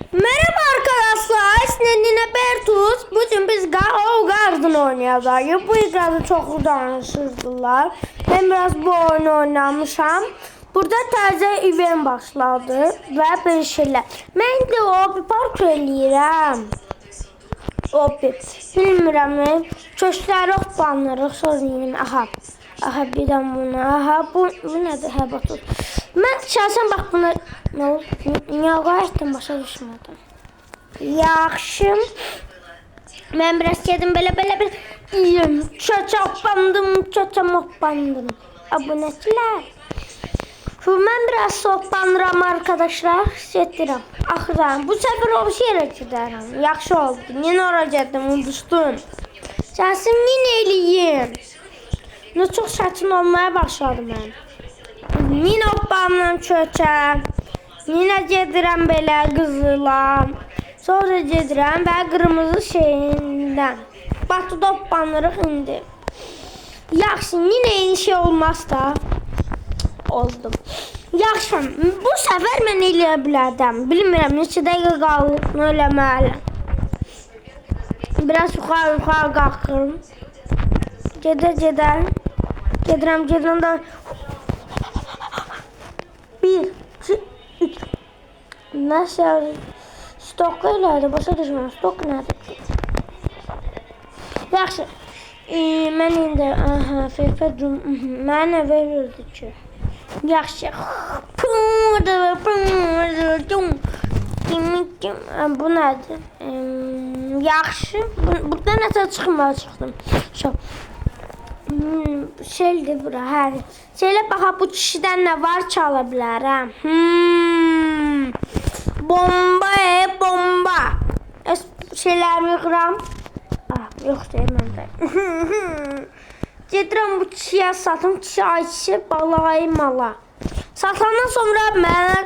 Merhaba arkadaşlar, Sinedine Bertus. Bugün biz o Garden oynayacağız. Bu iqrada çok danışırdılar. Ben biraz bu oyunu oynamışam. Burada təzə event başladı və bir şeylər. Mən də o bir park eləyirəm. O bir bilmirəm. Köşkləri oxlanırıq, sonra yine aha. Aha bir də buna. Aha bu nədir? Hə bax. Mən şahsən bax buna nə oldu? Niyə qayıtdım başa düşmədim. Yaxşı. Mən biraz gedim belə. Çaça hoppandım. Abunəçilər. Mən biraz hoppanıram arkadaşlar. Getirəm. Axıram. Bu səfər o yerə gedərəm. Yaxşı oldu. Yenə ora getdim, uduşdum. Şahsən yenə eləyim. Ne çok çətin olmaya başladı mən. Yine hoppanıram çöçə. Yine gedirəm belə qızıla. Sonra gedirəm və qırmızı şeyindən. Batıda hoppanırıq indi. Yaxşı, yine eyni şey olmaz da. Oldum. Yaxşı, bu səfər mən eləyə bilərdim. Bilmirəm, neçə dəqiqə qalıb eləməli. Biraz yuxarı qalxırım. Gedirəm da 1, 2, 3. Nasıl? Stok elədi, başa düşmürəm. Stok nədir? Yaxşı. Mən indi FIFA-cum mənə verirdi ki. Yaxşı. Bu nədir? Yaxşı. Buradan nəsə çıxdım. Şeydir bura, hər. Şeylə baxa bu kişidən nə var çala bilərəm. Bomba. Şeylərimi yıxıram. Yox deyəm mən. Gedirəm bu kişiyə satım. Kişi balayı mala. Satandan sonra mənə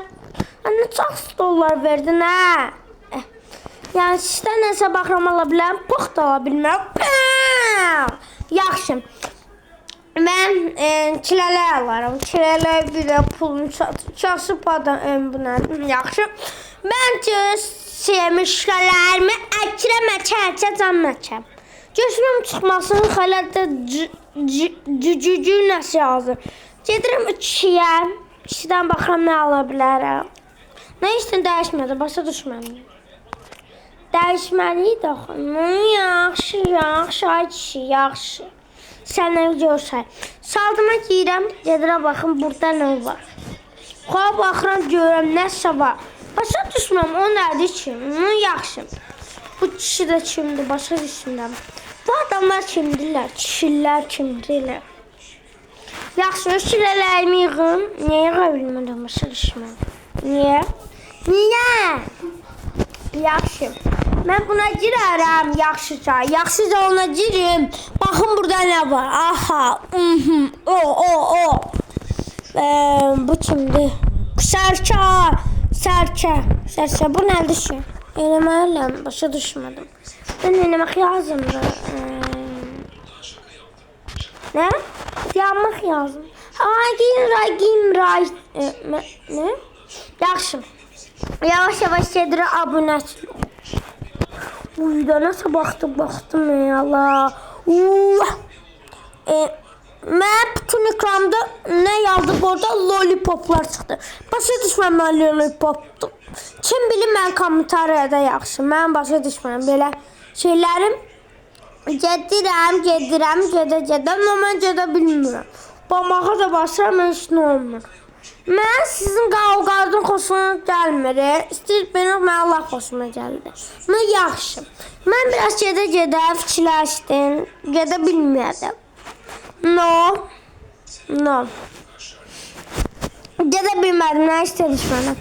çox dollar verdin hə. Yəni sizdən nəsə baxıram ala bilərəm. Pux da ala bilmərəm. Yaxşı. Mən çilələr alaram. Çilələr bir də pulunu çasıb adam buna. Yaxşı. Mən sevmişlərimi əkirəm. Göçməm çıxmasının xələtdə cücücü nəsə yazır. Gedirəm kişiyə. Kişidən baxıram nə ala bilərəm. Nə işdən dəyişmədi, başa düşməliyim. Dəyişməliyik də. Yaxşı. Sənə görsən. Saldıma giyirəm, gedirəm baxım burada nə var. Xoya baxıram, görürəm nəsə var. Başa düşməm, o nədir ki? Yaxşı. Bu kişi də kimdir, başa düşməm. Bu adamlar kimdirlər? Kişilər kimdirlər? Yaxşı, o kişilərimi yığım. Niyə yığa bilmirəm, başa düşməm. Niyə? Yaxşı. Mən buna girərəm yaxşıca. Yaxşıca ona girim. Baxın burada nə var. Aha. Bu kimdir? Sərçə. Bu nədir ki? Eləməliyəm. Başa düşmədim. Ben eləmək lazımdır. Nə? Yanmaq lazım. Ne? Yaxşı. Yavaş gedirəm abunəçi. Uyda nasıl baxdım Allah. Mən bütün ekranımda nə yazdı burada lollipoplar çıxdı. Başa düşməm mən lollipopdur. Kim bilir mən kommentariyada yaxşı. Mən başa düşməm belə şeylərim. Gedirəm. Amma mən gedə bilmirəm. Bamağa da basıram, mən heç nə olmur. Mən sizin qavqardan xoşuna gəlmir. İstəyir benim mənə laf xoşuma gəldi. Mən yaxşı. Mən biraz gedə fikirləşdim. Gedə bilməyədim. No. Gedə bilmədim, nə istədik mənə.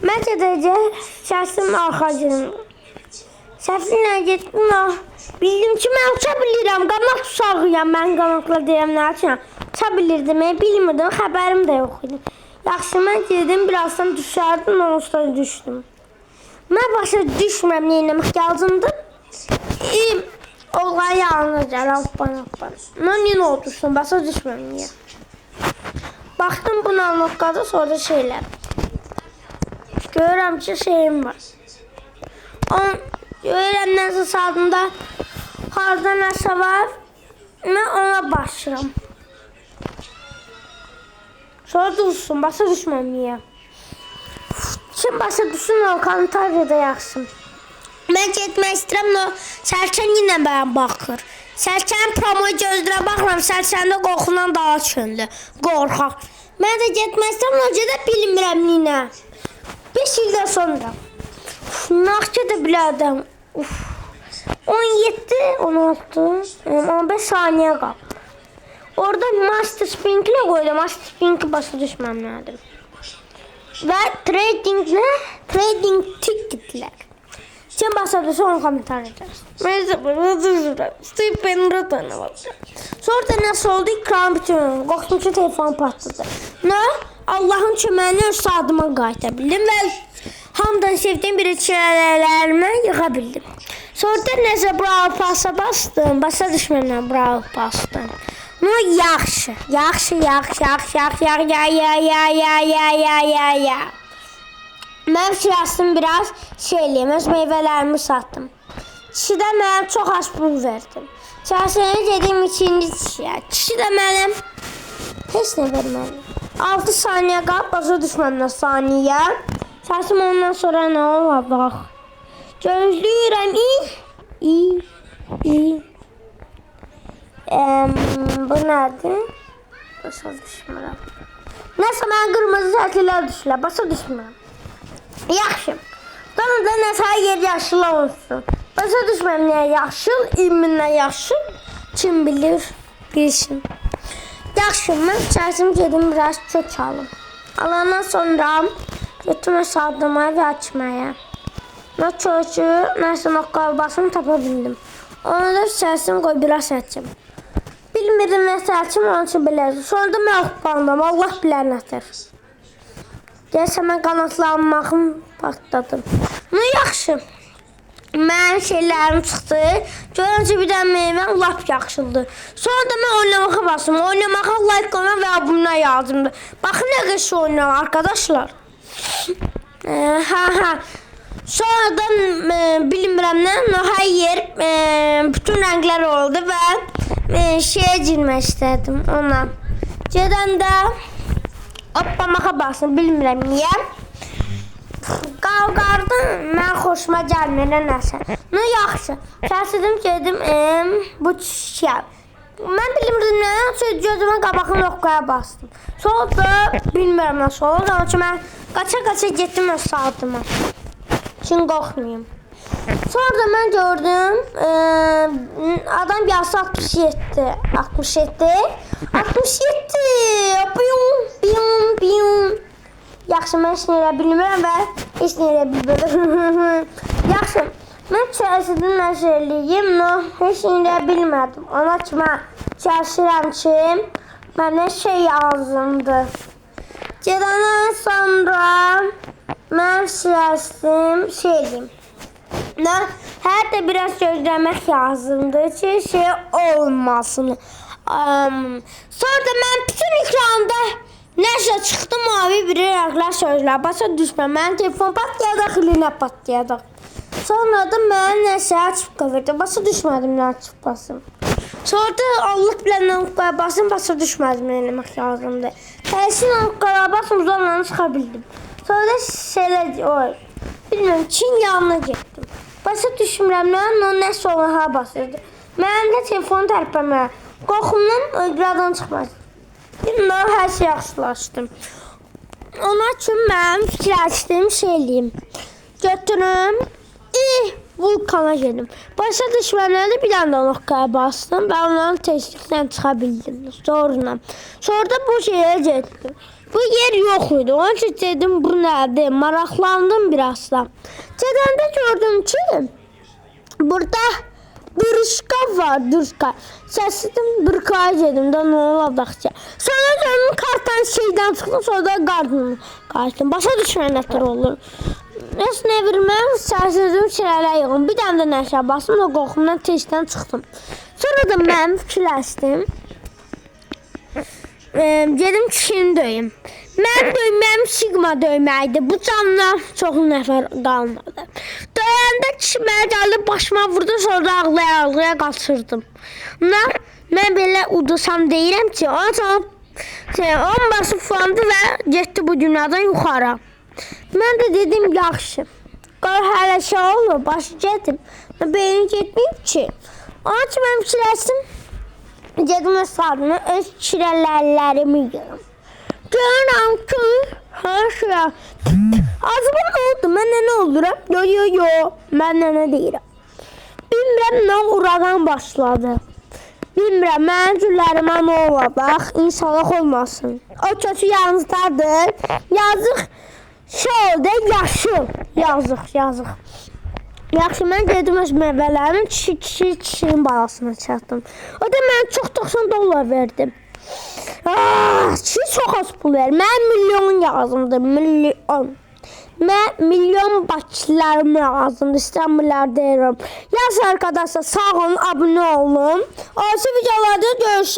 Mən gedəcək, şəxsim arxacığım. Şəxsimlə getdim. Bildim ki, mən uça bilirəm. Qanaq uşağıyam. Mən qanaqla deyəm nə üçün. Uça bilirdim, bilmirdim. Xəbərim də yox idi. Yaxşı, mən gedim, birazdan düşərdim, onsuz düşdüm. Mən başa düşməm, neyləmək lazımdır. Olğan yanına gələm, hoppan. Mən yenə otursun, başa düşməm niyə. Baxdım buna noktada, sonra şeylər. Görürəm ki, şeyim var. Öyrənməsi sağında harda nəsə var. Mən ona başlayıram. Sonra dursun, başa düşməm niyə. Kim başa düşsün o komentariyada yaxsın. Mən getmək istəyirəm, Sərçən yenə mənə baxır. Sərçənin promoyu gözlərə baxıram, Sərçəndə qorxundan daha çöndü. Qorxaq. Mən də getmək istəyirəm, o gedə bilmirəm ninə. 5 ildən sonra. Naxça da bilərdim. 17, 16, 15 saniyə qaldı. Orada Master Spink'le koydum. Master Spink'i başa düşmem lazım. Ve trading ticketler. Kim başa düşse onu komentar ederiz. Sonra da nasıl oldu? İkram bütün. Korktum ki telefon patladı. Ne? Allah'ın çöməni öz sadıma qayıtabildim ve hamdan sevdiğim bir şeylerimi yıkabildim. Sonra da nəsə bravo pasa bastım. Başa düşmemden bravo bastım. No yaxşı. Mən şirasım biraz şeyliyim, öz meyvələrimi satdım. Kişi də mənə çox az pul verdim. Çarşıya dedim ikinci kişiyə. Kişi də mənə heç nə vermədi. 6 saniyə qalıb, başa düşməmdən saniyə. Səsim ondan sonra nə olar, bax. Gözləyirəm, bu nədir? Başa düşmürəm. Nəsə mən qırmızı səkilər düşürəm, başa düşmürəm. Yaxşı. Sonra da nəsə yer yaşıl olsun. Başa düşmürəm niyə yaşıl, ilminlə yaşıl. Kim bilir, bilsin. Yaxşı, mən çərsim gedim biraz kök alım. Alandan sonra götürmə sadıma və açmaya. Nə kökü, nəsə noqqalbasını tapa bildim. Onu da çərsim qoy biraz açım. Bilmirdim nə sərçim, onun üçün bilərdim. Sonra da mən oxubandım, Allah bilər nətər. Deyəsə, mən qanatlanmağım patladım. Nə yaxşı. Mənim şeylərim çıxdı. Görüncə bir dənə meyvəm lap yaxşıldı. Sonra da mən oynamağa basım. Oynamağa like qoyma və abunə yazımdır. Baxın nə qəşi oynayam, arkadaşlar. Sonra da bilmirəm nə, hər yer bütün rənglər oldu və şeye girmək istədim ona. Gedəndə hoplamağa basın, bilmirəm niyə. Qavqardım, mən xoşuma gəlmir nəsə. Nə yaxşı, kəsədim gedim bu çiçəyə. Mən bilmirdim nə, gözümə qabağın noqqaya bastım. Sonra da bilmirəm nasıl olur, onun üçün mən qaça-qaça getdim öz saatıma. Çünki qorxmayayım. Sonra da mən gördüm, adam yazsa 67. Biyum. Yaxşı, mən heç nə elə bilmirəm və heç nə elə bilmirəm. Yaxşı, mən çərşidən nəşə eləyim, heç nə elə bilmədim. Ona ki, mən çərşirəm ki, mənə şey yazımdır. Gedəndən sonra mən şirəsim şey eləyim. Hər də biraz gözləmək lazımdır ki, şey olmasın. Sonra da mən bütün ekranda nəşə çıxdı, mavi bir rənglər sözlər. Başa düşməm, mənim telefon patlayacaq, ilinə patlayacaq. Sonra da mən nəşə açıqqa verdim. Başa düşmədim nə açıqqasım. Sonra da Allah bilən noqqaya basım, başa düşmədim nə eləmək lazımdır. Təşin noqqaya basım, zorla çıxa bildim. Sonra da şeylər, bilmirəm, Çin yanına getdim. Başa düşmürəm, nəsə olaha basırdı. Mənim də telefonu tərpəməyə. Qorxumdan öqradan çıxmaz. Bilmirəm, hər şey yaxşılaşdım. Ona üçün mən fikirləşdim, şey eləyim. Götürüm, vulkana gedim. Başa düşmənlərdə bir dənə noqqaya bastım və onların tezliklə çıxa bildim. Sonra da bu şeyə getdim. Bu yer yox idi. Onun üçün dedim, bu nədir? Maraqlandım biraz da. Gedəndə gördüm ki, burada dırışqa var, dırışqa. Səslədim, dırışqaya gedim də nə oladaqca. Sonra gördüm, kartdan şeydən çıxdım, sonra da qardını qayıtdım. Başa düşmən nətər olur. Heç nə verməm, səslədim, şeylərə yığım. Bir dənə də nəşə basım, o qorxumdan tezdən çıxdım. Sonra da mən fikirləşdim. Gedim kişini döyüm. Mən döyməyim Sigma döyməkdi. Bu candan çox nəfər qalmadı. Döyəndə kişi mənə gəldi başıma vurdu, sonra ağlaya-ağlaya qaçırdım. Mən belə udusam deyirəm ki, onun başı fırlandı və getdi bu dünyadan yuxarı. Mən də dedim, yaxşı. Qar hələ şey olur, başı gedim. Beynim getməyib ki. Onun üçün mən fikirləşdim. Gedim öz sadını, öz kirələrlərimi yığım. Görürəm ki, hər şeyə. Acaba nə oldu? Mən nə oluram? Yo, mən nə deyirəm. Bilmirəm, nə uragan başladı. Bilmirəm, mənim güllərimə nə olacaq? İnşallah olmasın. O kötü yalnızdadır. Yazıq şey oldu, yazıq. Yaxşı, mən gedim öz meyvələrimin kişinin balasına çatdım. O da mən çox $90 verdim. Kişi çox az pul verir. Mən milyon yazımdır, milyon. Mən milyon bakılarım lazımdır, İstanbullar deyirəm. Yaz arkadaşlar, sağ olun, abunə olun. Olsa videolarda görüşürüz.